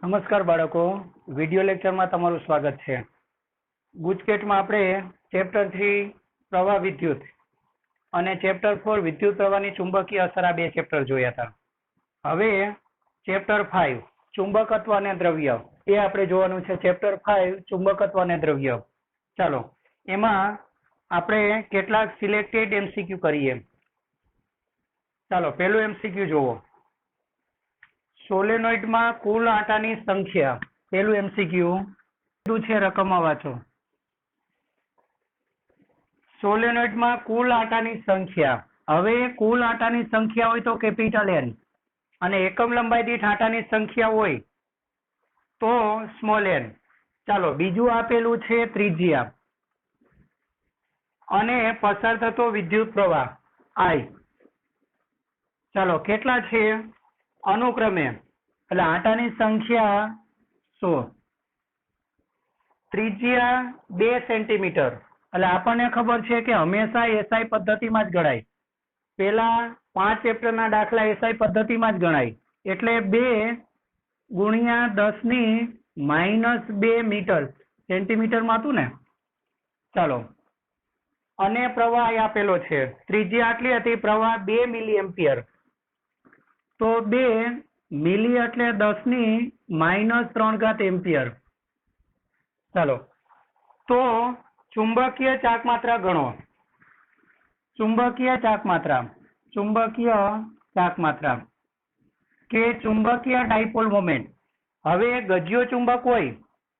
નમસ્કાર બાળકો, વિડિયો લેક્ચરમાં તમારું સ્વાગત છે. ગુજકેટમાં આપણે ચેપ્ટર 3 પ્રવાહ વિદ્યુત અને ચેપ્ટર 4 વિદ્યુત પ્રવાહની ચુંબકીય અસર આ બે ચેપ્ટર જોયા હતા. હવે ચેપ્ટર 5 ચુંબકત્વ અને દ્રવ્ય એ આપણે જોવાનું છે. ચેપ્ટર 5 ચુંબકત્વ અને દ્રવ્ય. ચાલો એમાં આપણે કેટલાક સિલેક્ટેડ એમસીક્યુ કરીએ. ચાલો પહેલું એમસીક્યુ જોવો. સોલેનોઇડમાં કુલ આંટાની સંખ્યા. પહેલું એમસીક્યુ છે, રકમમાં વાંચો. સોલેનોઇડમાં કુલ આંટાની સંખ્યા. હવે કુલ આંટાની સંખ્યા હોય તો કેપિટલ N અને એકમ લંબાઈ દીઠ આંટાની સંખ્યા હોય તો સ્મોલ n. ચાલો બીજું આપેલું છે ત્રિજ્યા અને પસાર થતો વિદ્યુત પ્રવાહ I. ચાલો કેટલા છે અનુક્રમે, એટલે આંટાની સંખ્યા 100, ત્રિજ્યા 2 સેન્ટીમીટર. એટલે આપણને ખબર છે કે હંમેશા SI પદ્ધતિમાં જ ગણાય. પેલા 5 ચેપ્ટરના દાખલા SI પદ્ધતિમાં જ ગણાય. એટલે 2 ગુણ્યા 10⁻² મીટર, સેન્ટીમીટરમાં હતું ને. ચાલો અને પ્રવાહ આપેલો છે. ત્રિજ્યા આટલી હતી, પ્રવાહ 2 મિલી એમ્પિયર. તો 2 મિલી એટલે 10⁻³ એમ્પિયર. ચાલો તો ચુંબકીય ચાકમાત્રા ગણો. ચુંબકીય ચાકમાત્રા કે ચુંબકીય ડાયપોલ મોમેન્ટ. હવે ગજ્યો ચુંબક હોય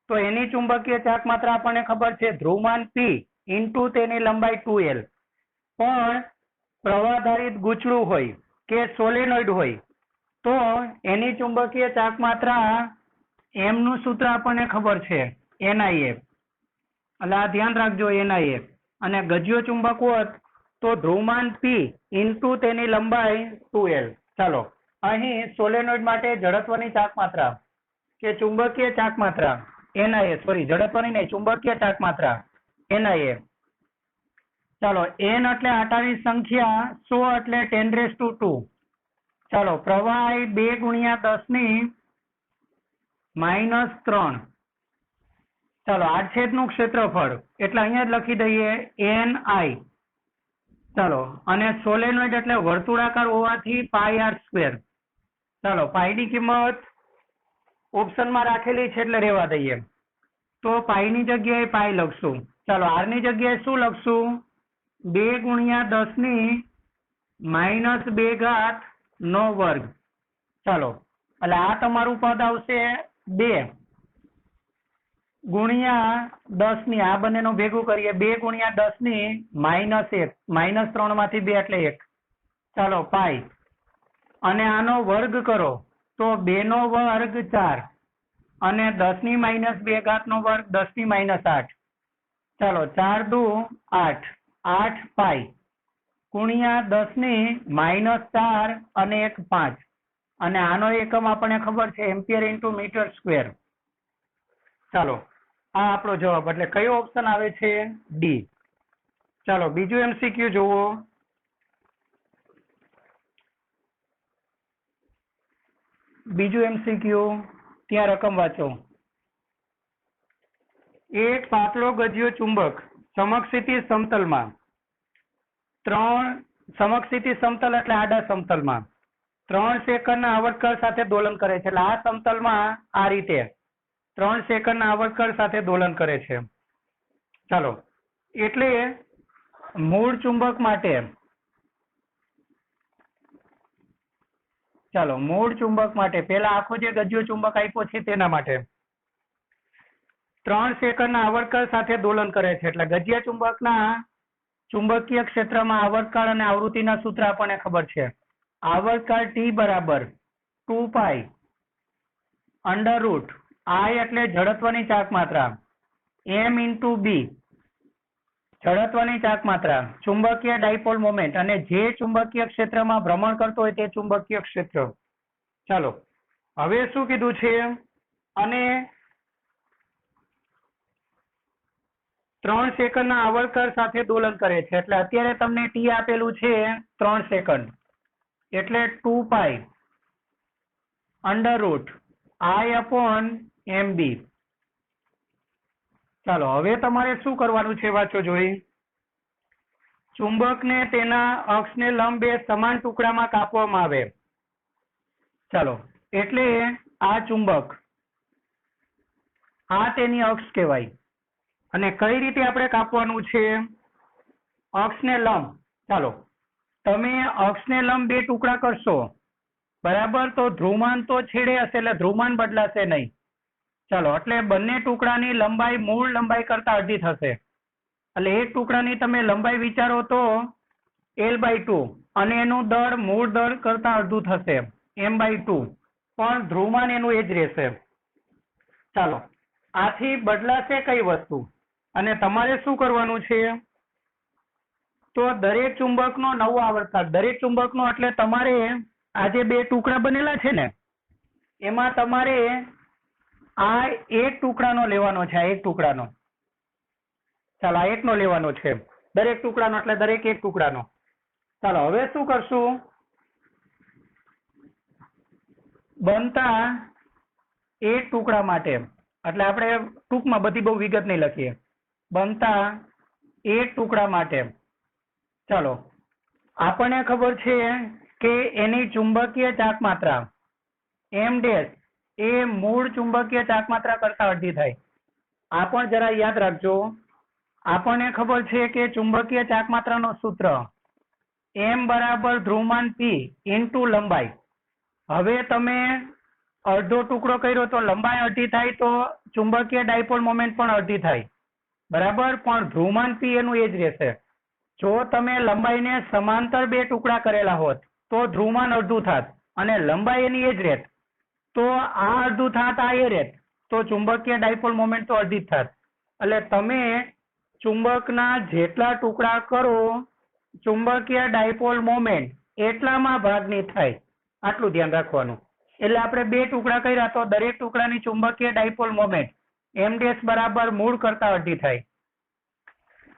તો એની ચુંબકીય ચાકમાત્રા આપણને ખબર છે, ધ્રુવમાન P ઇન્ટુ તેની લંબાઈ 2L. પણ પ્રવાહધારિત ગૂંચળું હોય કે સોલેનોઇડ હોય તો એની ચુંબકીય ચાકમાત્રા M નું સૂત્ર આપણને ખબર છે, NIF. એટલે આ ધ્યાન રાખજો, NIF. અને ગજ્યો ચુંબક હોત તો ધ્રુવમાન P ઇન્ટુ તેની લંબાઈ 2L. ચાલો અહીં સોલેનોઇડ માટે ઝડપની ચાકમાત્રા કે ચુંબકીય ચાકમાત્રા NIF, ઝડપની નહીં, ચુંબકીય ચાકમાત્રા NIF. ચાલો N એટલે આંટાની સંખ્યા, 100 એટલે 10⁻². ચાલો પ્રવાહ 2 ગુણ્યા 10⁻3. ચાલો આડછેદનું ક્ષેત્રફળ એટલે અહીંયા જ લખી દઈએ NI. ચાલો અને સોલેનોઇડ એટલે વર્તુળાકાર હોવાથી πr². ચાલો પાઈની કિંમત ઓપ્શનમાં રાખેલી છે એટલે રહેવા દઈએ. તો પાઈની જગ્યાએ પાઈ લખશું. ચાલો r ની જગ્યાએ શું લખશું? 2 ગુણ્યા 10⁻² નો વર્ગ. ચાલો એટલે આ તમારું પદ આવશે 2 ગુણ્યા 10 આ બંનેનું ભેગું કરીએ, 2 ગુણ્યા 10⁻1, -3 માંથી 2 એટલે 1. ચાલો પાઈ અને આનો વર્ગ કરો તો 2 નો વર્ગ 4 અને 10⁻² નો વર્ગ 10⁻8. ચાલો 4 દુ 8, 8 પાઈ ગુણ્યા 10⁻4 અને 1 5. અને આનો એકમ આપણને ખબર છે એમ્પિયર ઇન્ટુ મીટર સ્ક્વેર. ચાલો આ આપણો જવાબ. એટલે કયો ઓપ્શન આવે છે? ડી. ચાલો બીજું એમસીક્યુ જુઓ. બીજું એમસીક્યુ, ત્યાં રકમ વાંચો. એક પાતળો ગજ્યો ચુંબક સમક્ષિતિ સમતલમાં 3 સમક્ષિતિ સમતલ એટલે આડા સમતલમાં 3 સેકન્ડના આવર્તકાળ સાથે દોલન કરે છે. એટલે આ સમતલમાં આ રીતે 3 સેકન્ડના આવર્તકાળ સાથે દોલન કરે છે. ચાલો એટલે મૂળ ચુંબક માટે, ચાલો મૂળ ચુંબક માટે પેલા આખો જે ગજ્યો ચુંબક આપ્યો છે તેના માટે 3 સેકન્ડના આવર્તકાળ સાથે દોલન કરે છે. એટલે ગજ્યા ચુંબકના ચુંબકીય ક્ષેત્રમાં આવર્તકાળ અને આવૃત્તિના સૂત્ર આપણને ખબર છે. આવર્તકાળ T બરાબર 2π √ I એટલે જડત્વની ચાકમાત્રા, M ઇન્ટુ B જડત્વની ચાકમાત્રા, ચુંબકીય ડાયપોલ મોમેન્ટ અને જે ચુંબકીય ક્ષેત્રમાં ભ્રમણ કરતો હોય તે ચુંબકીય ક્ષેત્ર. ચાલો હવે શું કીધું છે? અને 3 સેકન્ડના આવર્તકાળ સાથે દોલન કરે છે. એટલે અત્યારે તમને T આપેલું છે 3 સેકન્ડ, એટલે 2π √ I/MB. ચાલો હવે તમારે શું કરવાનું છે વાંચો જોઈ. ચુંબકને તેના અક્ષને લંબ બે સમાન ટુકડામાં કાપવામાં આવે. ચાલો એટલે આ ચુંબક, આ તેની અક્ષ કહેવાય. અને કઈ રીતે આપણે કાપવાનું છે? અક્ષને લંબ. ચાલો તમે અક્ષને લંબ બે ટુકડા કરશો બરાબર, તો ધ્રુવમાન તો છેડે હશે એટલે ધ્રુવમાન બદલાશે નહીં. ચાલો એટલે બંને ટુકડાની લંબાઈ મૂળ લંબાઈ કરતા અડધી થશે. એટલે એક ટુકડાની તમે લંબાઈ વિચારો તો L/2 અને એનું દળ મૂળ દળ કરતા અડધું થશે M/2, પણ ધ્રુવમાન એનું એ જ રહેશે. ચાલો આથી બદલાશે કઈ વસ્તુ? અને તમારે શું કરવાનું છે? તો દરેક ચુંબકનો નવો આવર્તક, દરેક ચુંબકનો એટલે તમારે આ જે બે ટુકડા બનેલા છે ને એમાં તમારે આ એક ટુકડાનો લેવાનો છે, આ એક ટુકડાનો. ચાલો આ એકનો લેવાનો છે, દરેક ટુકડાનો એટલે દરેક એક ટુકડાનો. ચાલો હવે શું કરશું? બનતા એક ટુકડા માટે, એટલે આપણે ટૂંકમાં બધી બહુ વિગત નહીં લખીએ, બનતા એક ટુકડા માટે ચાલો આપણને ખબર છે કે એની ચુંબકીય ચાક માત્રા M' એ મૂળ ચુંબકીય ચાક માત્રા કરતા અડધી થાય. આ પણ જરા યાદ રાખજો. આપણને ખબર છે કે ચુંબકીય ચાક માત્રાનો સૂત્ર M = ધ્રુવમાન P × લંબાઈ. હવે તમે અડધો ટુકડો કર્યો તો લંબાઈ અડધી થાય, તો ચુંબકીય ડાયપોલ મોમેન્ટ પણ અડધી થાય બરાબર, પણ ધ્રુવમાન P એનું એ જ રહેશે. જો તમે લંબાઈને સમાંતર બે ટુકડા કરેલા હોત તો ધ્રુવમાન અડધું થાત અને લંબાઈ એની એ જ રહેત, તો આ અડધું થાત આ એ રહેત, તો ચુંબકીય ડાયપોલ મોમેન્ટ તો અડધી જ થાત. એટલે તમે ચુંબકના જેટલા ટુકડા કરો ચુંબકીય ડાયપોલ મોમેન્ટ એટલામાં ભાગની થાય, આટલું ધ્યાન રાખવાનું. એટલે આપણે બે ટુકડા કર્યા તો દરેક ટુકડાની ચુંબકીય ડાયપોલ મોમેન્ટ M' બરાબર મૂળ કરતા અડધી થાય.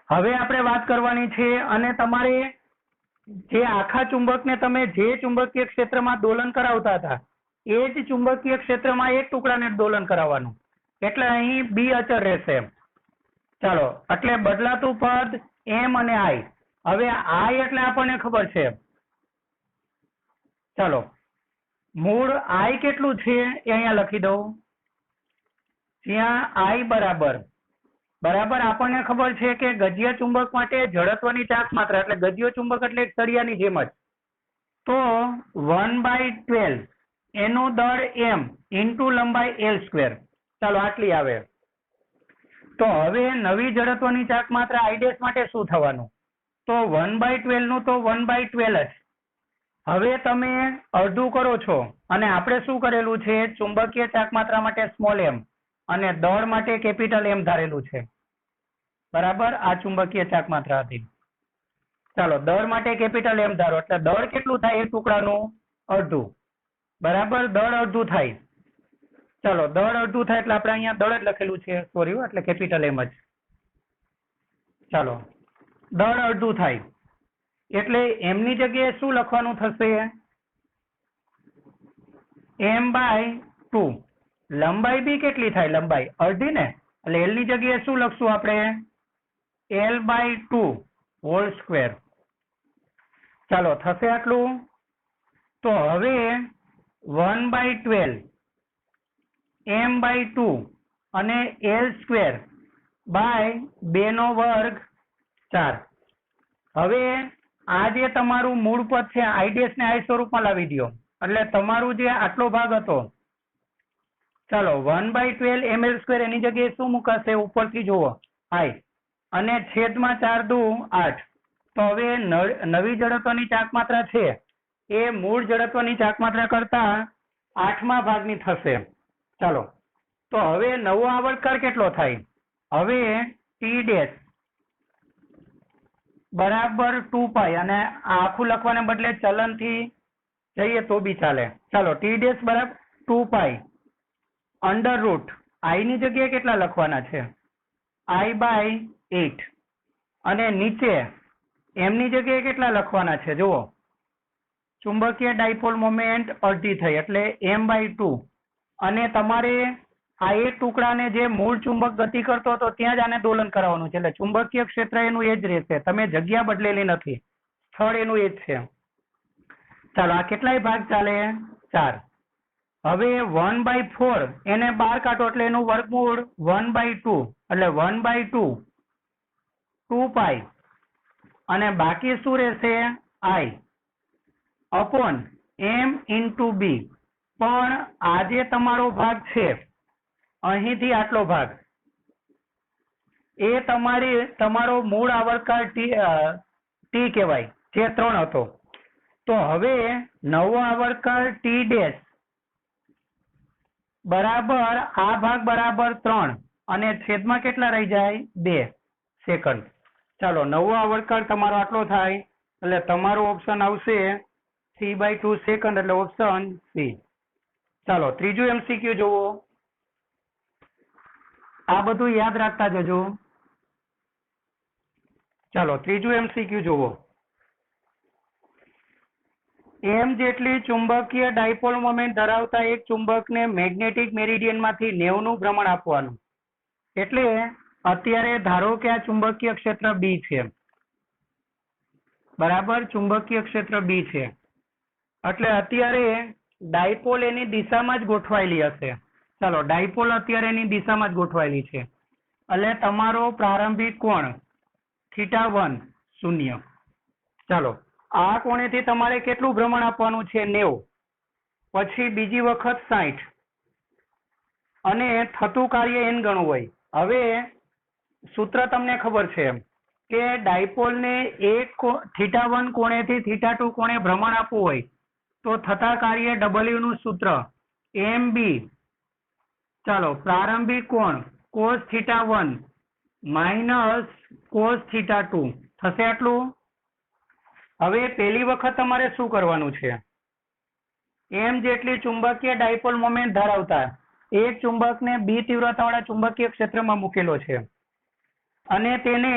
હવે આપણે વાત કરવાની છે, અને તમારે જે આખા ચુંબકને તમે જે ચુંબકીય ક્ષેત્રમાં દોલન કરાવતા હતા એ જ ચુંબકીય ક્ષેત્રમાં એક ટુકડાને દોલન કરાવવાનું, એટલે અહીં B અચળ રહેશે. ચાલો એટલે બદલાતું પદ M અને I. હવે I એટલે આપણને ખબર છે. ચાલો મૂળ I કેટલું છે એ અહીંયા લખી દઉં. જ્યાં I બરાબર આપણને ખબર છે કે ગજીય ચુંબક માટે જડત્વની ચાક માત્રા, એટલે ગજીય ચુંબક એટલે એક સળિયાની જેમ જ, તો 1/12 એનું દળ M × લંબાઈ L². ચાલો આટલી આવે. તો હવે નવી જડત્વની ચાક માત્રા I' માટે શું થવાનું? તો 1/12 નું તો 1/12 જ. હવે તમે અડધું કરો છો, અને આપણે શું કરેલું છે? ચુંબકીય ચાક માત્રા માટે સ્મોલ m અને દળ માટે કેપિટલ M ધારેલું છે બરાબર. આ ચુંબકીય ચાક માત્રા હતી. ચાલો દળ માટે કેપિટલ M ધારો, એટલે દળ કેટલું થાય? એક ટુકડાનું અડધું બરાબર, દળ અડધું થાય. ચાલો દળ અડધું થાય એટલે આપણે અહીંયા દળ જ લખેલું છે, સોરી, એટલે કેપિટલ M જ. ચાલો દળ અડધું થાય એટલે એમની જગ્યાએ શું લખવાનું થશે? M/2. લંબાઈ બી કેટલી થાય? લંબાઈ અડધી ને, એટલે L ની જગ્યાએ શું લખશું આપણે? L/2 whole square. ચાલો થશે આટલું. તો હવે 1/12 M/2 અને L² બાય 2² 4. હવે આ જે તમારું મૂળ પદ છે I' ને I સ્વરૂપમાં લાવી દો, એટલે તમારું જે આટલો ભાગ હતો, ચાલો 1/12 mL² એની જગ્યાએ શું મુકાશે? ઉપરથી જુઓ I, અને છેદમાં 4 દુ 8. તો હવે નવી જડત્વની ચાક માત્રા છે એ મૂળ જડત્વની ચાક માત્રા કરતા 8મા ભાગની થશે. ચાલો તો હવે નવો આવર્તકાળ કેટલો થાય? હવે T' બરાબર 2π, અને આખું લખવાને બદલે ચલનથી જઈએ તો બી ચાલે. ચાલો T' બરાબર 2π √ I ની જગ્યાએ કેટલા લખવાના છે? I/8. અને નીચે M ની જગ્યાએ કેટલા લખવાના છે? જુઓ ચુંબકીય ડાયપોલ મોમેન્ટ અડધી થઈ એટલે M/2 અને તમારે આ એક ટુકડાને જે મૂળ ચુંબક ગતિ કરતો હતો ત્યાં જ આને દોલન કરાવવાનું છે, એટલે ચુંબકીય ક્ષેત્ર એનું એ જ રહેશે, તમે જગ્યા બદલેલી નથી, સ્થળ એનું એ જ છે. ચાલો આ કેટલાય ભાગ ચાલે? 4. હવે 1/4 એને 12 કાઢો એટલે એનું વર્ગમૂળ 1/2, એટલે 1/2 2 પાઈ, અને બાકી શું રહેશે? I upon m into b. પણ આ જે તમારો ભાગ છે અહીંથી આટલો ભાગ એ તમારો મૂળ આવર્તકાળ ટી કહેવાય, જે 3 હતો. તો હવે નવો આવર્તકાળ ટી ડેશ બરાબર આ ભાગ બરાબર 3 અને છેદમાં કેટલા રહી જાય? 2 સેકન્ડ. ચાલો નવો આવર્તકાળ તમારો આટલો થાય, એટલે તમારો ઓપ્શન આવશે 3/2 સેકન્ડ, એટલે ઓપ્શન સી. ચાલો ત્રીજું MCQ જુઓ. આ બધું યાદ રાખતા જજો. ચાલો ત્રીજું MCQ જુઓ. m જેટલી ચુંબકીય ડાયપોલ મોમેન્ટ ધરાવતા એક ચુંબકને મેગ્નેટિક મેરિડિયન માંથી 90 નું ભ્રમણ આપવાનું. એટલે અત્યારે ધારો કે આ ચુંબકીય ક્ષેત્ર B છે, બરાબર, ચુંબકીય ક્ષેત્ર B છે, એટલે અત્યારે ડાયપોલ એની દિશામાં જ ગોઠવાયેલી હશે. ચાલો ડાયપોલ અત્યારે એની દિશામાં જ ગોઠવાયેલી છે, એટલે તમારો પ્રારંભિક કોણ θ1 0. ચાલો આ કોણેથી તમારે કેટલું ભ્રમણ આપવાનું છે? 90. પછી બીજી વખત 60, અને થતું કાર્ય n ગણું હોય. હવે સૂત્ર તમને ખબર છે કે ડાયપોલને એક θ1 કોણેથી θ2 કોણે ભ્રમણ આપવું હોય તો થતા કાર્ય W નું સૂત્ર MB, ચાલો પ્રારંભિક કોણ cos θ1 માઇનસ cos θ2 થશે આટલું. હવે પહેલી વખત તમારે શું કરવાનું છે? m જેટલી ચુંબકીય ડાયપોલ મોમેન્ટ ધરાવતા એક ચુંબકને B તીવ્રતાવાળા ચુંબકીય ક્ષેત્રમાં મૂકેલો છે, અને તેને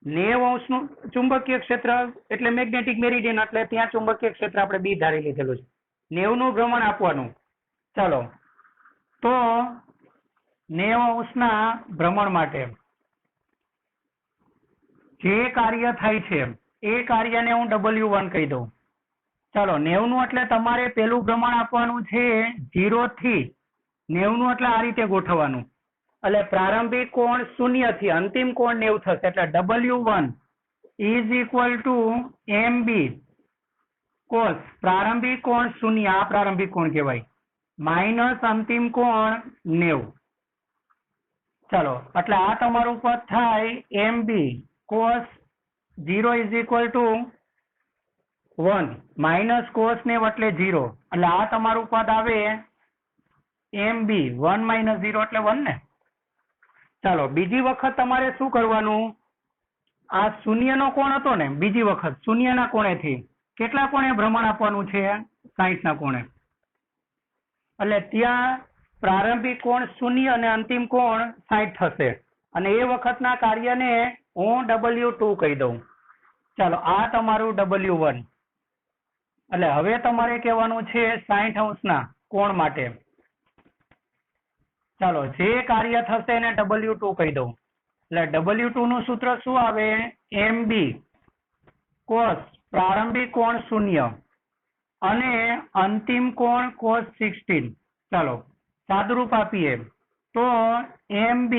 90 નું ચુંબકીય ક્ષેત્ર એટલે મેગ્નેટિક મેરિડિયન, એટલે ત્યાં ચુંબકીય ક્ષેત્ર આપણે B ધારી લીધેલું છે, 90 નું ભ્રમણ આપવાનું. ચાલો તો 90 ના ભ્રમણ માટે જે કાર્ય થાય છે એ કાર્યને હું W1 કહી દઉં. ચાલો 90 નું એટલે તમારે પેલું ભ્રમણ આપવાનું છે 0 થી 90 નું, એટલે આ રીતે ગોઠવવાનું, એટલે પ્રારંભિક કોણ 0 થી અંતિમ કોણ 90 થશે, એટલે W1 is equal two MB cos પ્રારંભિક કોણ 0, આ પ્રારંભિક કોણ કહેવાય, માઇનસ અંતિમ કોણ 90. ચાલો એટલે આ તમારું પદ થાય MB cos 0 is equal two 1 minus cos 90 એટલે 0, એટલે આ તમારું પદ આવે MB 1 માઇનસ 0 એટલે 1 ને. ચાલો બીજી વખત તમારે શું કરવાનું? આ 0 નો કોણ હતો ને, બીજી વખત 0 ના કોણેથી કેટલા કોણે ભ્રમણ આપવાનું છે? 60 ના કોણે, એટલે ત્યાં પ્રારંભિક કોણ 0 અને અંતિમ કોણ 60 થશે, અને એ વખતના કાર્યને હું W2 કહી દઉં. ચાલો આ તમારું W1, એટલે હવે તમારે કહેવાનું છે 60° કોણ માટે. ચાલો જે કાર્ય થશે એને W2 કહી દઉં, એટલે W2 નું સૂત્ર શું આવે? MB cos પ્રારંભિક કોણ 0 અને અંતિમ કોણ cos 16. ચાલો સાદુરૂપ આપીએ તો MB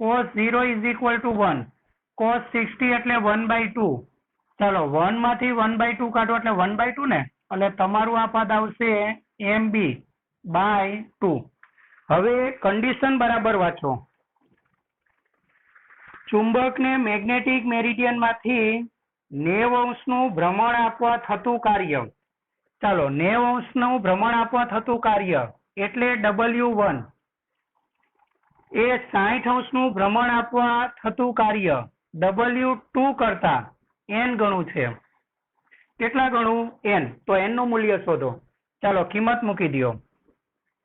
cos 0 is equal two 1, cos 60 એટલે 1/2. ચાલો 1 માંથી 1/2 કાઢો એટલે 1/2 ને, એટલે તમારું આ પદ આવશે MB/2. હવે કન્ડિશન બરાબર વાંચો. ચુંબકને મેગ્નેટિક મેરિડિયન માંથી 90° નું ભ્રમણ આપવા થતું કાર્ય. ચાલો 90° નું ભ્રમણ આપવા થતું કાર્ય એટલે W1 એ 60° નું ભ્રમણ આપવા થતું કાર્ય W2 કરતા n ગણું છે. કેટલા ગણું? n. તો n નું મૂલ્ય શોધો. ચાલો કિંમત મૂકી દો.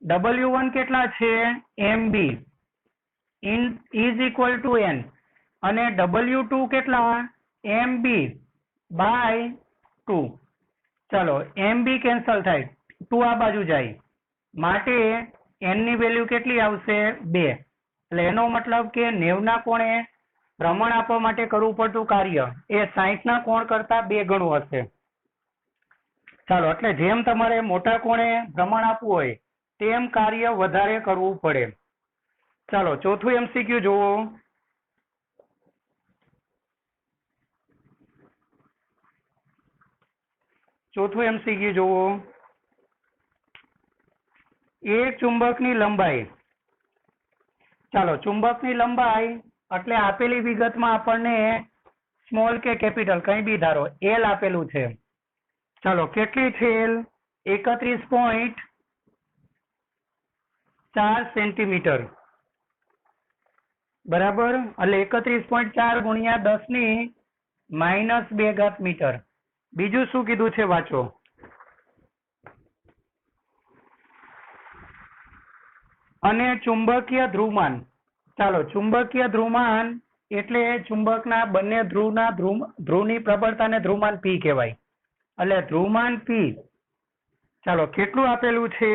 W1 કેટલા છે? MB is equal two n, અને W2 કેટલા? MB/2. ચાલો MB કેન્સલ થાય, 2 આ બાજુ જાય, માટે n ની વેલ્યુ કેટલી આવશે 2. એટલે એનો મતલબ કે 90 ના કોણે ભ્રમણ આપવા માટે કરવું પડતું કાર્ય એ 60 ના કોણ કરતા 2 ગણું હશે. ચાલો, એટલે જેમ તમારે મોટા કોણે ભ્રમણ આપવું હોય તેમ કાર્ય વધારે કરવું પડે. ચાલો, ચોથું MCQ જુઓ. ચોથું MCQ જુઓ. એક ચુંબકની લંબાઈ. ચાલો, ચુંબકની લંબાઈ એટલે આપેલી વિગતમાં આપણને સ્મોલ કે કેપિટલ કંઈ બી ધારો L આપેલું છે. ચાલો, કેટલી છે L? 31.4 સેન્ટીમીટર. બરાબર. એટલે 31.4 ગુણ્યા 10 ની -2 મીટર. બીજું શું કીધું છે વાંચો. અને ચુંબકીય ધ્રુવમાન. ચાલો, ચુંબકીય ધ્રુવમાન એટલે ચુંબકના બંને ધ્રુવની પ્રબળતાને ધ્રુવમાન P કહેવાય. એટલે ધ્રુવમાન P. ચાલો, કેટલું આપેલું છે?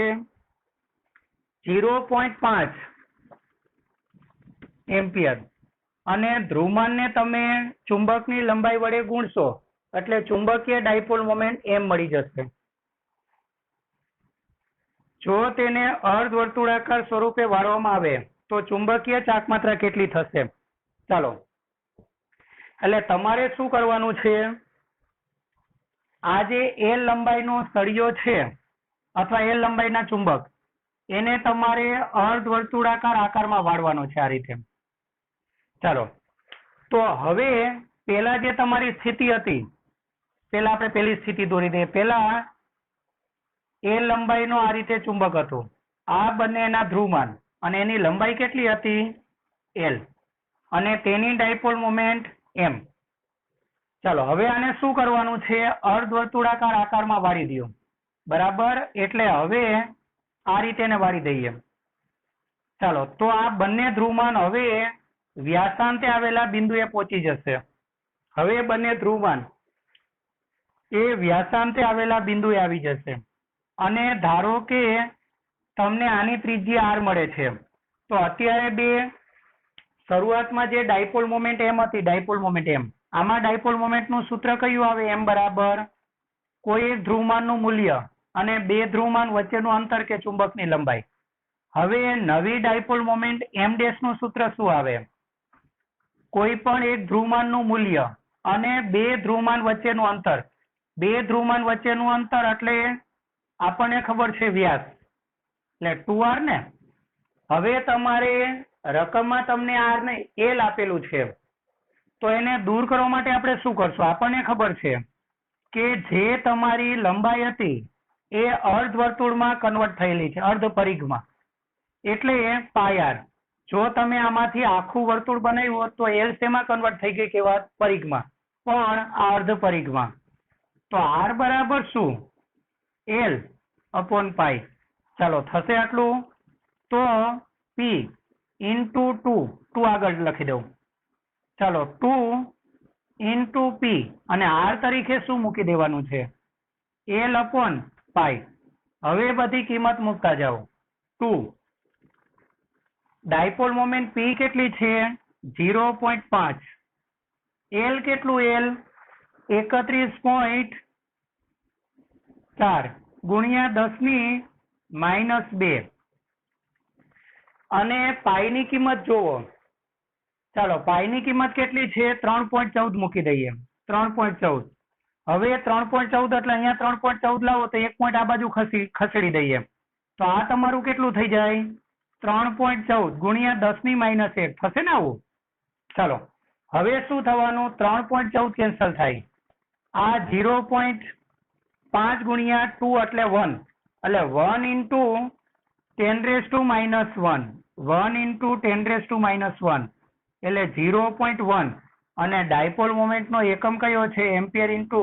0.5 એમ્પિયર. અને ધ્રુવમાનને તમે ચુંબકની લંબાઈ વડે ગુણશો એટલે ચુંબકીય ડાયપોલ મોમેન્ટ m મળી જશે. જો તેને અર્ધવર્તુળાકાર સ્વરૂપે વાળવામાં આવે તો ચુંબકીય ચાકમાત્રા કેટલી થશે? ચાલો, એટલે તમારે શું કરવાનું છે? આ જે L લંબાઈનો સળિયો છે અથવા L લંબાઈના ચુંબક એને તમારે અર્ધવર્તુળાકાર આકારમાં વાળવાનો છે આ રીતે. ચાલો, તો હવે પેલા જે તમારી સ્થિતિ હતી, પેલા આપણે પેલી સ્થિતિ દોરી દઈએ. પેલા L લંબાઈનો આ રીતે ચુંબક હતું, આ બંનેના ધ્રુવમાન અને એની લંબાઈ કેટલી હતી? L, અને તેની ડાયપોલ મોમેન્ટ m. ચાલો, હવે આને શું કરવાનું છે? અર્ધવર્તુળાકાર આકારમાં વાળી દો. બરાબર. એટલે હવે આ રીતે એને વાળી દઈએ. ચાલો, તો આ બંને ધ્રુવમાન હવે વ્યાસાંતે આવેલા બિંદુએ પહોંચી જશે. હવે બંને ધ્રુવમાન એ વ્યાસાંતે આવેલા બિંદુએ આવી જશે. અને ધારો કે તમને આની ત્રિજ્યા r મળે છે, તો અત્યારે બે શરૂઆતમાં જે ડાયપોલ મોમેન્ટ m હતી, ડાયપોલ મોમેન્ટ m, આમાં ડાયપોલ મોમેન્ટનું સૂત્ર કયું આવે? m બરાબર કોઈ એક ધ્રુવમાનનું મૂલ્ય અને બે ધ્રુવમાન વચ્ચેનું અંતર કે ચુંબકની લંબાઈ. હવે નવી ડાયપોલ મોમેન્ટ m ડેશ નું સૂત્ર શું આવે? કોઈ પણ એક ધ્રુવમાનનું મૂલ્ય અને બે ધ્રુવમાન વચ્ચેનું અંતર. બે ધ્રુવમાન વચ્ચેનું અંતર એટલે આપણને ખબર છે વ્યાસ, એટલે 2r ને. હવે તમારે રકમમાં તમને r ને l આપેલું છે, તો એને દૂર કરવા માટે આપણે શું કરશું? આપણને ખબર છે કે જે તમારી લંબાઈ હતી એ અર્ધવર્તુળમાં કન્વર્ટ થયેલી છે, અર્ધ પરિઘમાં, એટલે πr. જો તમે આમાંથી આખું વર્તુળ બનાવ્યું હોત તો l શેમાં કન્વર્ટ થઈ ગઈ કેવા? પરિઘમાં, પણ આ અર્ધ પરિઘમાં. તો r બરાબર શું? l upon π. ચાલો, થશે આટલું. તો p into 2 આગળ લખી દઉં. ચાલો, 2 into p, અને r તરીકે શું મૂકી દેવાનું છે? l upon π. હવે બધી કિંમત મૂકતા જાઓ. 2. ડાયપોલ મોમેન્ટ p કેટલી છે? 0.5. l કેટલું? l 31.4 ગુણ્યા 10 ની -2. અને પાઈની કિંમત જોવો. ચાલો, પાઈની કિંમત કેટલી છે? 3.14 મૂકી દઈએ. 3.14. હવે 3.14 એટલે અહીંયા 3.14 લાવો તો 1 પોઈન્ટ આ બાજુ ખસેડી દઈએ. તો આ તમારું કેટલું થઈ જાય? 3.14 ગુણ્યા 10 ની -1 થશે ને આવું? ચાલો, હવે શું થવાનું? 3.14 કેન્સલ થાય. આ 0.5 ગુણ્યા 2 એટલે 1, એટલે 1 into 10⁻1, 1 into 10⁻1 એટલે 0.1. અને ડાયપોલ મોમેન્ટ નો એકમ કયો છે? Ampere into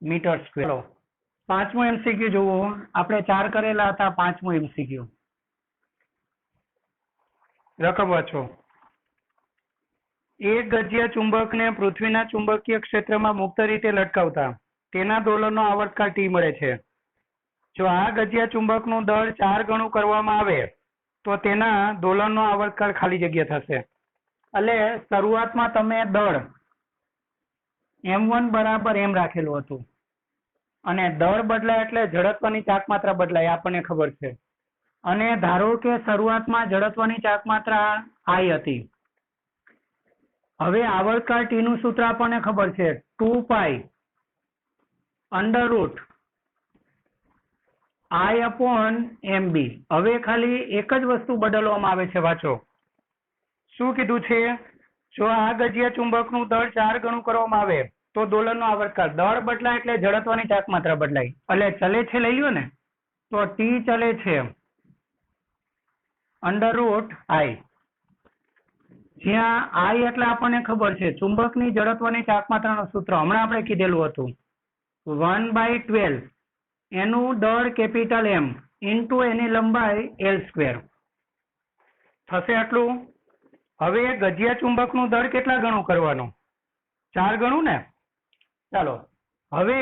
meter square. ચલો, પાંચમું MCQ જુઓ. આપણે 4 કરેલા હતા, પાંચમું MCQ. રકમ વાંચો. એક ગજ્ય ચુંબકને પૃથ્વીના ચુંબકીય ક્ષેત્રમાં મુક્ત રીતે લટકાવતા તેના દોલનનો આવર્તકાળ T મળે છે. જો આ ગજિયા ચુંબકનું દળ 4 ગણું કરવામાં આવે તો તેના દોલનનો આવર્તકાળ ખાલી જગ્યા થશે. એટલે શરૂઆતમાં તમે દળ m1 બરાબર m રાખેલું હતું અને દળ બદલાય એટલે જડત્વની ચાકમાત્રા બદલાય, આપણને ખબર છે. અને ધારો કે શરૂઆતમાં જડત્વની ચાકમાત્રા I હતી. હવે આવર્તકાળ T નું સૂત્ર આપણને ખબર છે 2 પાઈ √ I upon MB. હવે ખાલી એક જ વસ્તુ બદલવામાં આવે છે, વાંચો શું કીધું છે. જો આ ગજિયા ચુંબકનું દળ 4 ગણું કરવામાં આવે તો દોલનનો આવર્તકાળ, દળ બદલાય એટલે જડત્વની ચાકમાત્રા બદલાય. એટલે ચલે છે લઈ લ્યો ને, તો T ચલે છે √ I, જ્યાં I એટલે આપણને ખબર છે ચુંબકની જડત્વની ચાકમાત્રાનું સૂત્ર હમણાં આપણે કીધેલું હતું 1/12 એનું દળ કેપિટલ M ઇન્ટુ એની લંબાઈ L². થશે આટલું. હવે ગજિયા ચુંબકનું દળ કેટલા ગણું કરવાનું? 4 ગણું ને. ચાલો હવે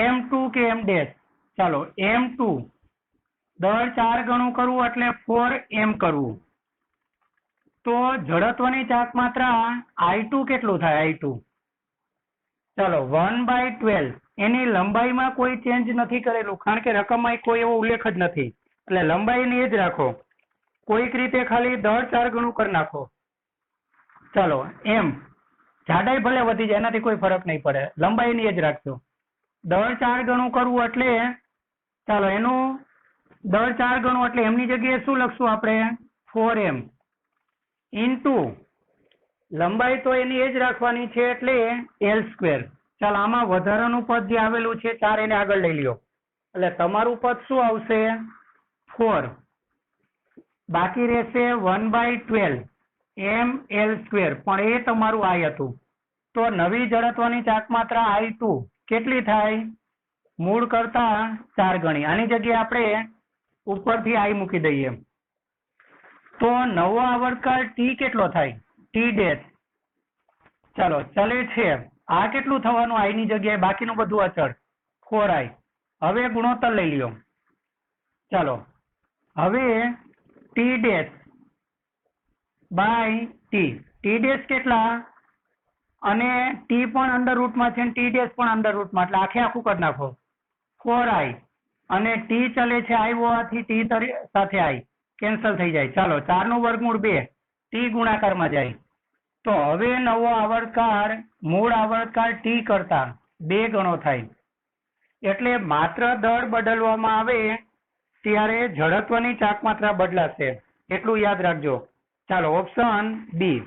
M2 કે M ડેશ, ચાલો M2 દળ 4 ગણું કરવું એટલે 4M કરવું. તો જડત્વની ચાકમાત્રા I2 કેટલું થાય? I2 ચાલો 1/12 એની લંબાઈમાં કોઈ ચેન્જ નથી કરેલું, કારણ કે રકમમાં કોઈ એવો ઉલ્લેખ જ નથી, એટલે લંબાઈની એ જ રાખો. કોઈક રીતે ખાલી દળ 4 ગણું કરી નાખો. ચાલો M જાડાઈ ભલે વધી જાય, એનાથી કોઈ ફરક નહીં પડે, લંબાઈની એ જ રાખજો. દળ 4 ગણું કરવું એટલે ચાલો એનું દળ 4 ગણું એટલે એમની જગ્યાએ શું લખશું આપણે? 4M ઇન્ટુ લંબાઈ તો એની એ જ રાખવાની છે એટલે L². ચાલો આમાં વધારાનું પદ જે આવેલું છે 4 એને આગળ લઈ લ્યો, એટલે તમારું પદ શું આવશે? 4. બાકી રહેશે 1/12 mL², પણ એ તમારું I હતું. તો નવી જડત્વની ચાકમાત્રા I2 કેટલી થાય? મૂળ કરતા 4 ગણી. આની જગ્યાએ આપણે ઉપરથી I મૂકી દઈએ. તો નવો આવર્તકાળ T કેટલો થાય? T dash. ચાલો ચલે છે આ કેટલું થવાનું? I ની જગ્યાએ બાકીનું બધું અચળ 4I. હવે ગુણોત્તર લઈ લ્યો. ચાલો હવે T dash by T. T dash કેટલા? અને T પણ અંડર રૂટમાં છે અને T ડેશ પણ અંડર રૂટમાં, એટલે આખે આખું કરી નાખો 4I. અને T ચલે છે I હોવાથી T સાથે I કેન્સલ થઈ જાય. ચાલો 4 નું વર્ગમૂળ 2, T ગુણાકારમાં જાય. તો હવે નવો આવર્તકાળ મૂળ આવર્તકાળ T કરતા 2 ગણો થાય. એટલે માત્ર દળ બદલવામાં આવે ત્યારે જડત્વની ચાકમાત્રા બદલાશે, એટલું યાદ રાખજો. ચાલો ઓપ્શન બી.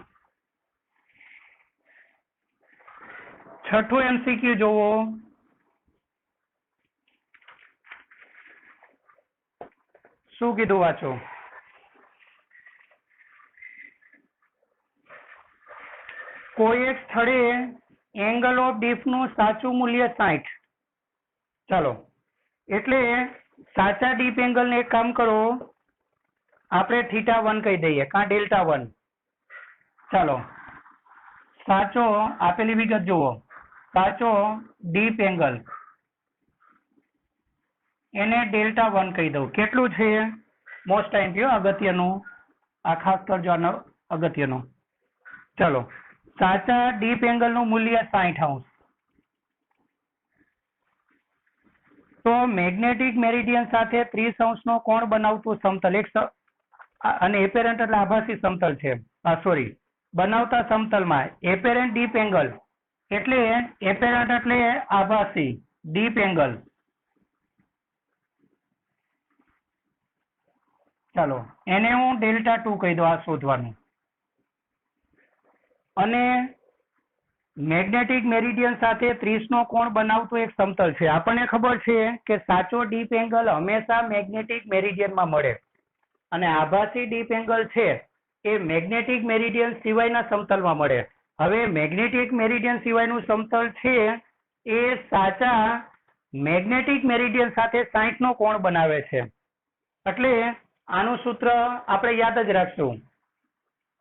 છઠ્ઠું MCQ જોવો. શું કીધું વાંચો. કોઈ એક સ્થળે એંગલ ઓફ ડીફ નું સાચું મૂલ્ય 60. ચાલો એટલે સાચા ડીપ એંગલ ને એક કામ કરો, આપણે θ1 કહી દઈએ કાં δ1. ચાલો સાચો આપેલી વિગત જુઓ. સાચો ડીપ એંગલ એને δ1 કહી દઉં. કેટલું છે? મોસ્ટ ટાઈમ થયો અગત્યનું, આ ખાસ કરજો, અગત્યનું. ચલો સાચા ડીપ એંગલ નું મૂલ્ય 60°. તો મેગ્નેટિક મેરિડિયન સાથે 30° નો કોણ બનાવતું સમતલ અને એપેરન્ટ એટલે આભાસી સમતલ છે. સોરી, બનાવતા સમતલમાં એપેરન્ટ ડીપ એંગલ એટલે એપેરન્ટ એટલે આભાસી ડીપ એંગલ. ચાલો એને હું δ2 કહી દઉં, આ શોધવાનું. અને મેગ્નેટિક મેરિડિયન સાથે 30° નો કોણ બનાવતું એક સમતલ છે. આપણને ખબર છે કે સાચો ડીપ એંગલ હંમેશા મેગ્નેટિક મેરિડિયનમાં મળે અને આભાસી ડીપ એંગલ છે એ મેગ્નેટિક મેરિડિયન સિવાયના સમતલમાં મળે. હવે મેગ્નેટિક મેરિડિયન સિવાયનું સમતલ છે એ સાચા મેગ્નેટિક મેરિડિયન સાથે 60° નો કોણ બનાવે છે. એટલે આનું સૂત્ર આપણે યાદ જ રાખશું,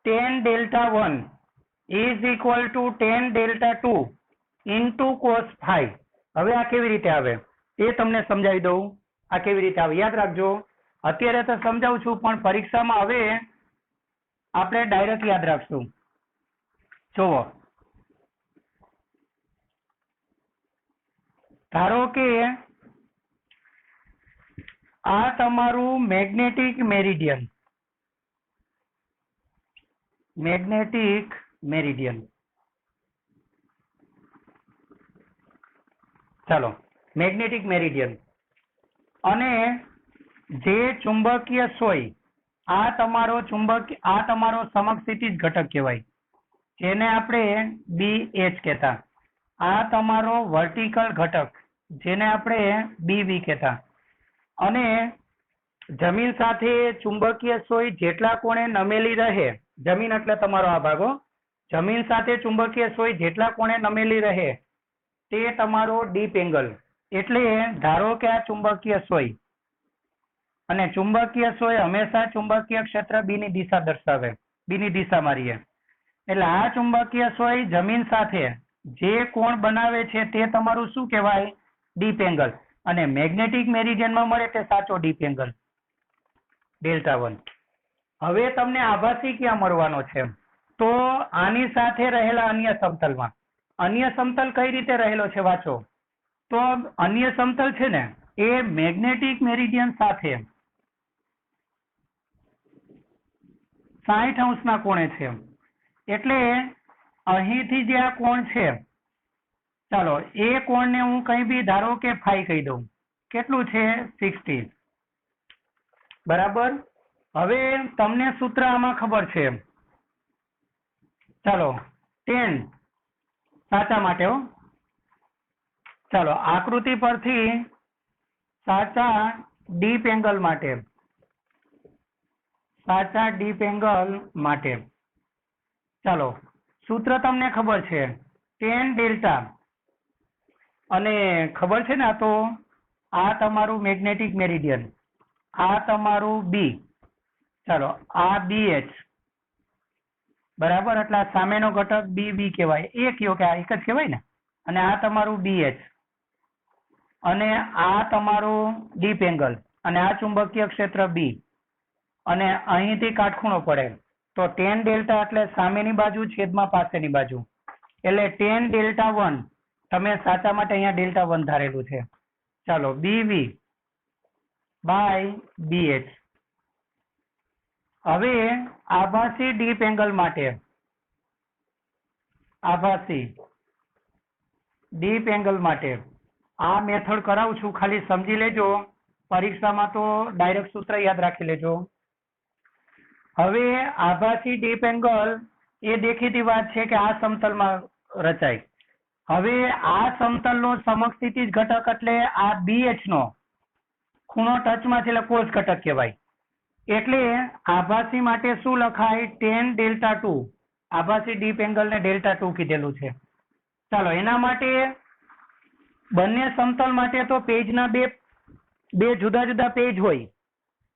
tan δ1 is equal to tan δ2 into cos phi. હવે આ કેવી રીતે આવે તે તમને સમજાવી દઉં. આ કેવી રીતે આવે યાદ રાખજો. અત્યારે તો સમજાવું છું પણ પરીક્ષામાં હવે આપણે ડાયરેક્ટ યાદ રાખશું. જુઓ, ધારો કે આ તમારું મેગ્નેટિક મેરિડિયન, મેગ્નેટિક મેરિડિયન, ચાલો મેગ્નેટિક મેરિડિયન, અને જે ચુંબકીય સોય, આ તમારો સમક્ષિતિજ ઘટક કહેવાય, જેને આપણે BH કહેતા. આ તમારો વર્ટિકલ ઘટક, જેને આપણે BV કહેતા. અને જમીન સાથે ચુંબકીય સોય જેટલા કોણે નમેલી રહે, જમીન એટલે તમારો આ ભાગો, જમીન સાથે ચુંબકીય સોય જેટલા કોણે નમેલી રહે તે તમારો ડીપ એંગલ. એટલે ધારો કે આ ચુંબકીય સોય, અને ચુંબકીય સોય હંમેશા ચુંબકીય ક્ષેત્ર B ની દિશા દર્શાવે, B ની દિશા મારીએ. એટલે આ ચુંબકીય સોય જમીન સાથે જે કોણ બનાવે છે તે તમારું શું કહેવાય? Deep angle. અને મેગ્નેટિક મેરિડિયનમાં મળે તે સાચો ડીપ એંગલ Δ1. હવે તમને આભાસી ક્યાં મળવાનો છે? તો આની સાથે રહેલા અન્ય સમતલમાં. અન્ય સમતલ કઈ રીતે રહેલો છે વાંચો. તો અન્ય સમતલ છે ને એ મેગ્નેટિક મેરિડિયન સાથે 60° કોણે છે. એટલે અહીંથી જે આ કોણ છે, ચાલો એ કોણને હું કઈ બી ધારો કે ફાઈ કહી દઉં. કેટલું છે? 60. બરાબર. હવે તમને સૂત્ર આમાં ખબર છે. ચાલો tan સાચા માટે હો. ચાલો આકૃતિ પરથી સાચા ડીપ એંગલ માટે, સાચા ડીપ એંગલ માટે ચાલો સૂત્ર તમને ખબર છે, tan ડેલ્ટા. અને ખબર છે ને આ તો આ તમારું મેગ્નેટિક મેરિડિયન, આ તમારું B, ચાલો આ BH, બરાબર. એટલે આ સામેનો ઘટક BB કહેવાય. એ કયો કે આ એક જ કહેવાય ને. અને આ તમારું BH, અને આ તમારું ડીપ એંગલ, અને આ ચુંબકીય ક્ષેત્ર B, અને અહીંથી કાટખૂણો પડે તો tan ડેલ્ટા એટલે સામેની બાજુ છેદમાં પાસેની બાજુ. એટલે tan Δ1 તમે સાચા માટે અહીંયા Δ1 ધારેલું છે. ચાલો BV બાય BH. હવે આભાસી ડીપ એંગલ માટે, આભાસી ડીપ એંગલ માટે આ મેથડ કરાવું છું, ખાલી સમજી લેજો. પરીક્ષામાં તો ડાયરેક્ટ સૂત્ર યાદ રાખી લેજો. હવે આભાસી ડીપ એંગલ એ દેખીતી વાત છે કે આ સમતલમાં રચાય. હવે આ સમતલનો સમક્ષિતિજ ઘટક એટલે આ BH નો ખૂણો ટચમાં છે એટલે કોસ ઘટક કહેવાય. એટલે આભાસી માટે શું લખાય? tan Δ2. આભાસી ડીપ એંગલ ને Δ2 કીધેલું છે. ચાલો એના માટે બંને સમતલ માટે તો પેજના બે જુદા જુદા પેજ હોય.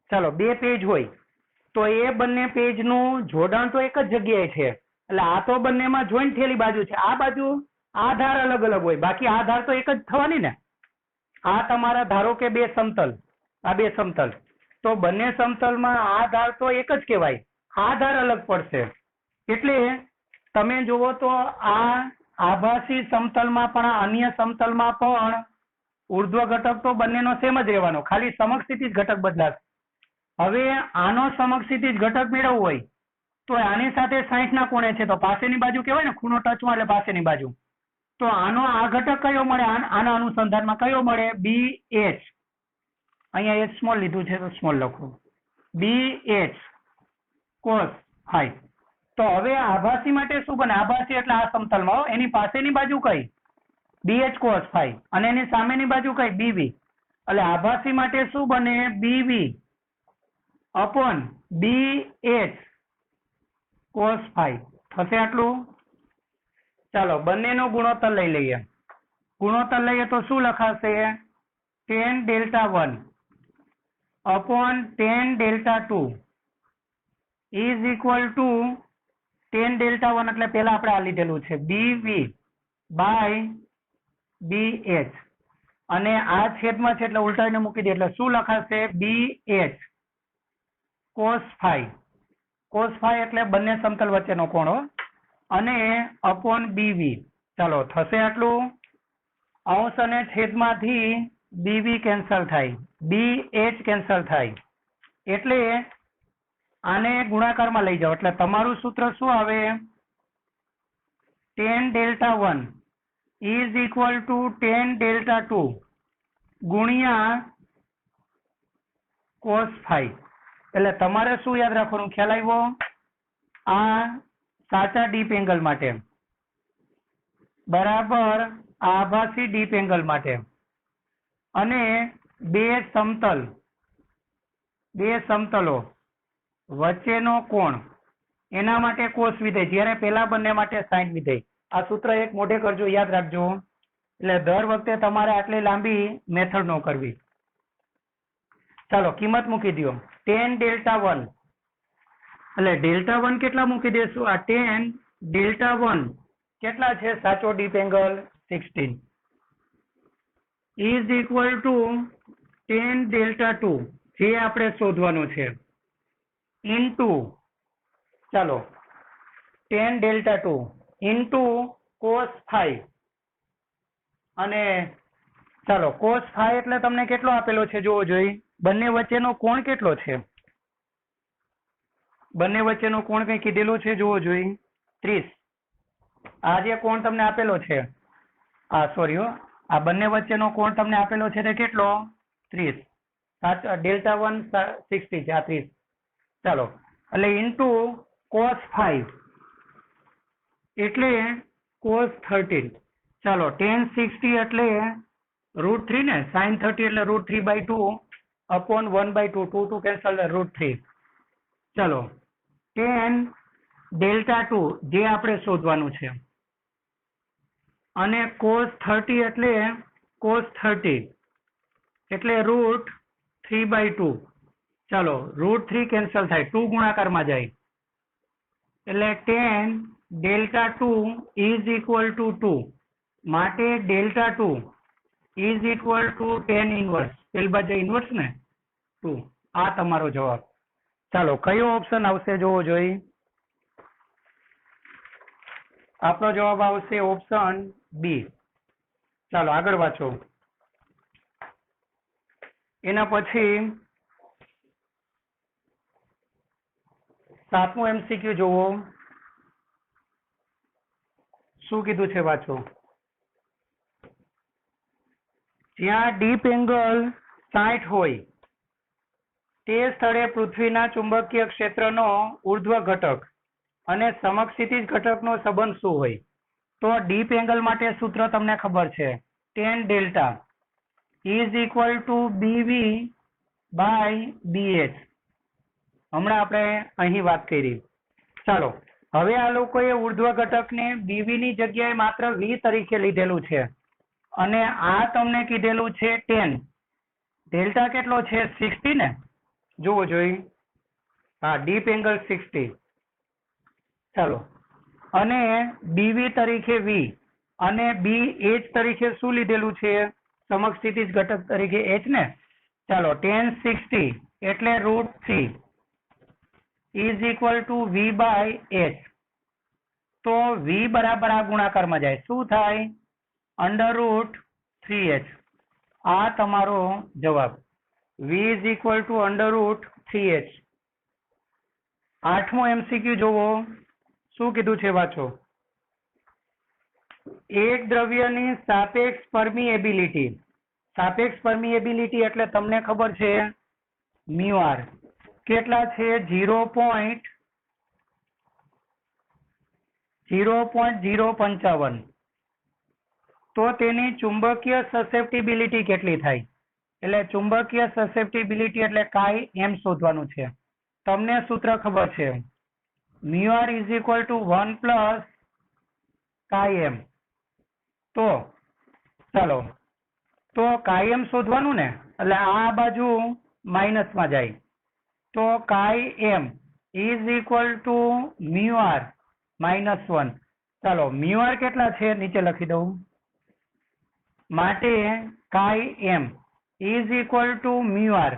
ચાલો 2 પેજ હોય તો એ બંને પેજનું જોડાણ તો એક જ જગ્યાએ છે. એટલે આ તો બંનેમાં જોઈન્ટ થયેલી બાજુ છે. આ બાજુ આ ધાર અલગ અલગ હોય, બાકી આ ધાર તો એક જ થવાની ને. આ તમારા ધારો કે 2 સમતલ, આ 2 સમતલ, તો બંને સમતલમાં આ ધાર તો એક જ કહેવાય, આ ધાર અલગ પડશે. એટલે તમે જુઓ તો આ આભાસી સમતલમાં પણ અન્ય સમતલમાં પણ ઉર્ધ્વ ઘટક તો બંનેનો સેમ જ રહેવાનો, ખાલી સમક્ષિતિજ ઘટક બદલાશે. હવે આનો સમક્ષિતિજ ઘટક મેળવવો હોય તો આની સાથે 60 કોણે છે તો પાસેની બાજુ કહેવાય ને, ખૂણો ટચમાં એટલે પાસેની બાજુ. તો આનો આ ઘટક કયો મળે? આના અનુસંધાનમાં કયો મળે? BH. અહીંયા h સ્મોલ લીધું છે તો સ્મોલ લખો, BH cos phi. તો હવે આભાસી માટે શું બને? આભાસી એટલે આ સમતલમાં એની પાસેની બાજુ કઈ? BH cos phi, અને એની સામેની બાજુ કઈ? BV. એટલે આભાસી માટે શું બને? BV upon BH cos phi થશે આટલું. ચાલો બંનેનો ગુણોત્તર લઈ લઈએ. ગુણોત્તર લઈએ તો શું લખાશે? tan Δ1 upon tan Δ2 is equal to tan Δ1 એટલે પેલા આપણે આ લીધેલું છે BV by BH. અને આ છેદમાં છે એટલે ઉલટાવીને મૂકી દે એટલે શું લખાશે BH cos phi. cos phi એટલે બંને સમતલ વચ્ચેનો કોણ હો. અને અપોન BV. ચાલો થશે આટલું. અંશ અને છેદમાંથી BV કેન્સલ થાય, BH કેન્સલ થાય, એટલે આને ગુણાકારમાં લઈ જાઓ એટલે તમારું સૂત્ર શું આવે tan delta 1 is equal to tan delta 2 ગુણ્યા cos phi. એટલે તમારે શું યાદ રાખવાનું ખ્યાલ આવ્યો આ સાચા ડીપ એંગલ માટે બરાબર આભાસી ડીપ એંગલ માટે અને બે સમતલો વચ્ચેનો કોણ એના માટે કોસ વિધેય જ્યારે પેલા બંને માટે સાઇન વિધેય. આ સૂત્ર એક મોઢે કરજો યાદ રાખજો એટલે દર વખતે તમારે આટલી લાંબી મેથડ નો કરવી. ચાલો કિંમત મૂકી દો tan delta 1 એટલે delta 1 કેટલા મૂકી દેશું આ tan delta 1 કેટલા છે સાચો deep angle 16 is equal to tan delta 2 જે આપણે શોધવાનું છે into ચાલો tan delta 2 into cos phi અને ચાલો cos phi એટલે તમને કેટલો આપેલો છે જોવો જોઈએ બંને વચ્ચેનો કોણ કેટલો છે બંને વચ્ચેનો કોણ કઈ કીધેલો છે જોવો જોઈએ 30. આ જે કોણ તમને આપેલો છે સોરી આ બંને વચ્ચેનો કોણ તમને આપેલો છે તે કેટલો 30. ડેલ્ટા 1 60 છે આ 30. ચાલો એટલે ઇન્ટુ cos 5 એટલે cos 13. ચાલો tan 60 એટલે √3 ને sin 30 એટલે √3/2 upon 1/2 2 કેન્સલ √3. ચાલો tan delta 2 જે આપણે શોધવાનું છે અને cos 30 એટલે cos 30 એટલે √3/2. ચાલો √3 કેન્સલ થાય 2 ગુણાકારમાં જાય એટલે tan delta 2 is equal to 2 માટે delta 2 is equal to tan inverse પેલી બાજુ ઇન્વર્સ ને 2. આ તમારો જવાબ. ચાલો કયો ઓપ્શન આવશે જોવો જોઈએ આપણો જવાબ આવશે ઓપ્શન બી. ચાલો આગળ વાંચો. એના પછી 7મું MCQ જોવો શું કીધું છે વાંચો. જ્યાં ડીપ એંગલ 60 હોય તે સ્થળે પૃથ્વીના ચુંબકીય ક્ષેત્રનો ઉર્ધ્વ ઘટક અને સમક્ષિતિજ ઘટકનો સંબંધ શું હોય તો ડીપ એંગલ માટે સૂત્ર તમને ખબર છે tan delta is equal to BV by BH. હમણાં આપણે અહીં વાત કરી. ચાલો હવે આ લોકોએ ઉર્ધ્વ ઘટકને BV ની જગ્યાએ માત્ર V તરીકે લીધેલું છે અને આ તમને કીધેલું છે tan. ડેલ્ટા કેટલો છે 60 ને જોવો જોઈએ હા ડીપ એંગલ 60. ચાલો અને BV તરીકે V અને BH તરીકે શું લીધેલું છે સમક્ષિતિજ ઘટક તરીકે H ને. ચાલો tan 60 એટલે √3 is equal to V by H. તો V બરાબર આ ગુણાકારમાં જાય શું થાય √3H. આ તમારો જવાબ V is equal to √3H. 8મો MCQ જોવો શું કીધું છે વાંચો. એક દ્રવ્યની સાપેક્ષ પરમિએબિલિટી. સાપેક્ષ પરમિએબિલિટી એટલે તમને ખબર છે μr કેટલા છે 0.055. તો તેની ચુંબકીય સસેપ્ટિબિલિટી કેટલી થાય એટલે ચુંબકીય સસેપ્ટિબિલિટી એટલે કાઈ એમ શોધવાનું છે. તમને સૂત્ર ખબર છે μr is equal to 1 plus chi m. તો ચાલો તો chi m શોધવાનું ને એટલે આ બાજુ માઇનસમાં જાય તો chi m is equal to μr -1. ચાલો μr કેટલા છે નીચે લખી દઉં માટે કાઈ એમ is equal to mu R.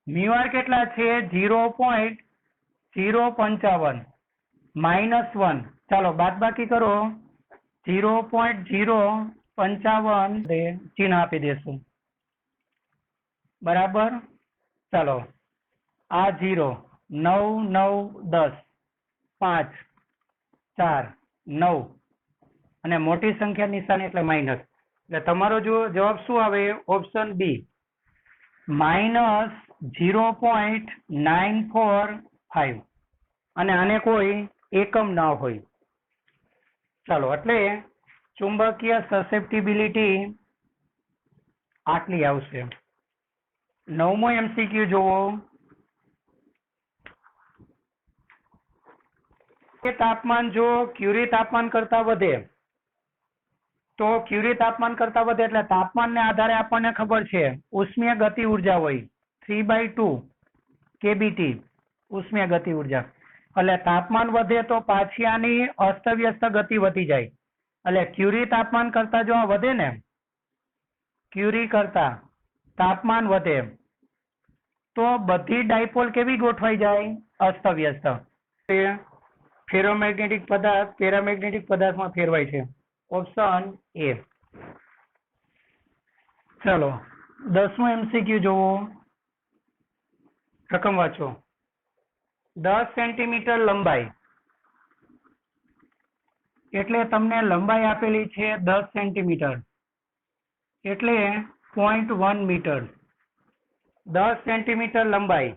Mu R કેટલા છે? 0.055 -1. ચાલો બાદબાકી કરો. 0.055 ચિહ્ન આપી દેશું. બરાબર. ચાલો આ 0 9 9 10 5 4 9 અને મોટી સંખ્યા નિશાની એટલે માઇનસ. એટલે તમારો જો જવાબ શું આવે? Option B -0.945. અને આને કોઈ એકમ ના હોય. ચાલો એટલે ચુંબકીય સસેપ્ટિબિલિટી આટલી આવશે. 9મો MCQ જોવો. તાપમાન જો ક્યુરી તાપમાન કરતા વધે તો ક્યુરી તાપમાન કરતા વધે એટલે તાપમાનને આધારે આપણને ખબર છે ઉષ્મીય ગતિ ઉર્જા હોય 3/2 kBT ઉષ્મીય ગતિ ઉર્જા. એટલે તાપમાન વધે તો પાછી આની અસ્તવ્યસ્ત ગતિ વધી જાય. એટલે ક્યુરી તાપમાન કરતા જો આ વધે ને, ક્યુરી કરતા તાપમાન વધે તો બધી ડાયપોલ કેવી ગોઠવાઈ જાય? અસ્તવ્યસ્ત. ફેરોમેગ્નેટિક પદાર્થ પેરામેગ્નેટિક પદાર્થમાં ફેરવાય છે. Option A. ચલો 10મો MCQ જોવો. રકમ વાંચો. 10 સેન્ટીમીટર લંબાઈ એટલે તમને લંબાઈ આપેલી છે 10 સેન્ટીમીટર એટલે 0.1 મીટર. 10 સેન્ટીમીટર લંબાઈ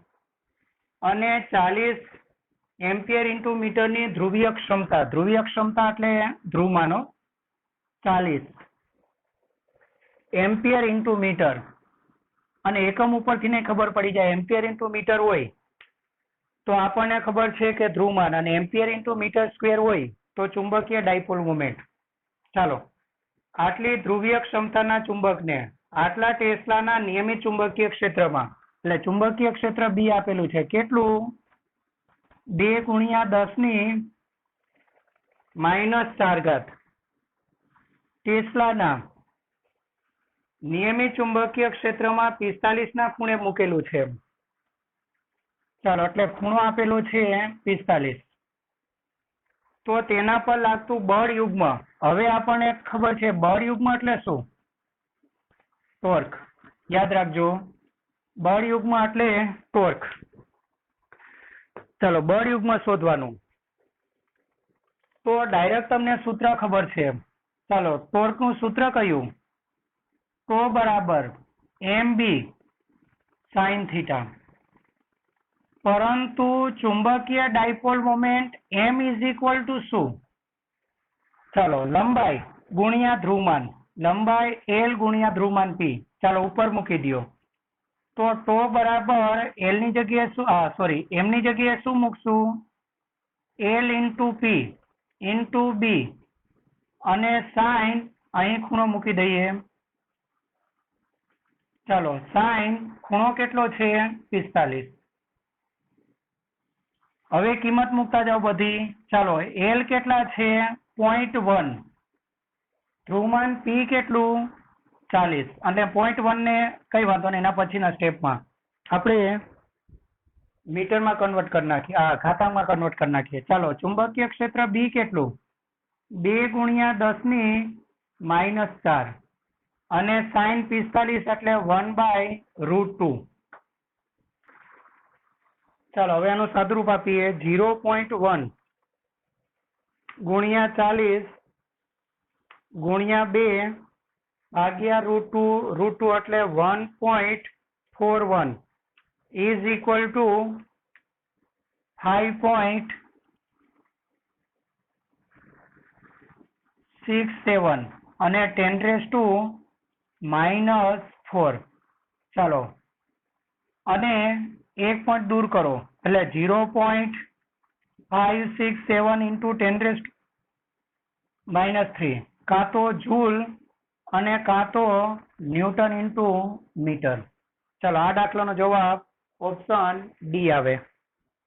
અને 40 એમ્પિયર ઇન્ટુ મીટરની ધ્રુવીય ક્ષમતા. ધ્રુવીય ક્ષમતા એટલે ધ્રુવમાનો 40 એમ્પિયર ઇન્ટુ મીટર. અને એકમ ઉપરથી ને ખબર પડી જાય. એમ્પિયર ઇન્ટુ મીટર હોય તો આપણને ખબર છે કે ધ્રુવમાન, અને એમ્પિયર ઇન્ટુ મીટર સ્ક્વેર હોય તો ચુંબકીય ડાયપોલ મોમેન્ટ. ચાલો આટલી ધ્રુવીય ક્ષમતાના ચુંબકને આટલા ટેસ્લાના નિયમિત ચુંબકીય ક્ષેત્રમાં, એટલે ચુંબકીય ક્ષેત્ર બી આપેલું છે. કેટલું? 2 × 10⁻⁴ ટેસ્લાના નિયમિત ચુંબકીય ક્ષેત્રમાં 45 ના ખૂણે મૂકેલું છે. ચાલો એટલે ખૂણો આપેલો છે 45. તો તેના પર લાગતું બળ યુગ્મ. હવે આપણને ખબર છે બળ યુગ્મ એટલે શું? ટોર્ક. યાદ રાખજો, બળ યુગ્મ એટલે ટોર્ક. ચાલો બળ યુગ્મ શોધવાનું. તો ડાયરેક્ટ તમને સૂત્ર ખબર છે. ચાલો ટોર્કનું સૂત્ર કયું? ટો બરાબર mb sin θ. પરંતુ ચુંબકીય dipole moment m is equal two શું? ચાલો લંબાઈ ગુણ્યા ધ્રુવમાન. લંબાઈ L ગુણ્યા ધ્રુવમાન P. ચાલો ઉપર મૂકી દો. તો ટો બરાબર L ની જગ્યાએ શું, m ની જગ્યાએ શું મૂકશું? L into P into B અને સાઇન અહીં ખૂણો મૂકી દઈએ. ચાલો સાઇન ખૂણો કેટલો છે? 45. હવે કિંમત મૂકતા જાઓ બધી. ચાલો L કેટલા છે? 0.1. ધ્રુવમાન P કેટલું? 40. અને 0.1 ને કઈ વાંધો નહીં, એના પછીના સ્ટેપમાં આપણે મીટરમાં કન્વર્ટ કરી નાખીએ, ખાતામાં કન્વર્ટ કરી નાખીએ. ચાલો ચુંબકીય ક્ષેત્ર B કેટલું? 2 × 10⁻⁴ અને સાઇન 45 એટલે 1/√2. ચાલો હવે આનું સાદુરૂપ આપીએ. 0.1 ગુણ્યા 40 ગુણ્યા 2 ભાગ્યા √2 એટલે 1.41 ઇઝ ઇક્વલ ટુ 5.67 અને 10⁻⁴. ચાલો અને 1 પોઈન્ટ દૂર કરો એટલે 0.567 ઇન્ટુ 10⁻³ કાં તો જૂલ અને કાં તો ન્યૂટન ઇન્ટુ મીટર. ચાલો આ દાખલાનો જવાબ ઓપ્શન ડી આવે.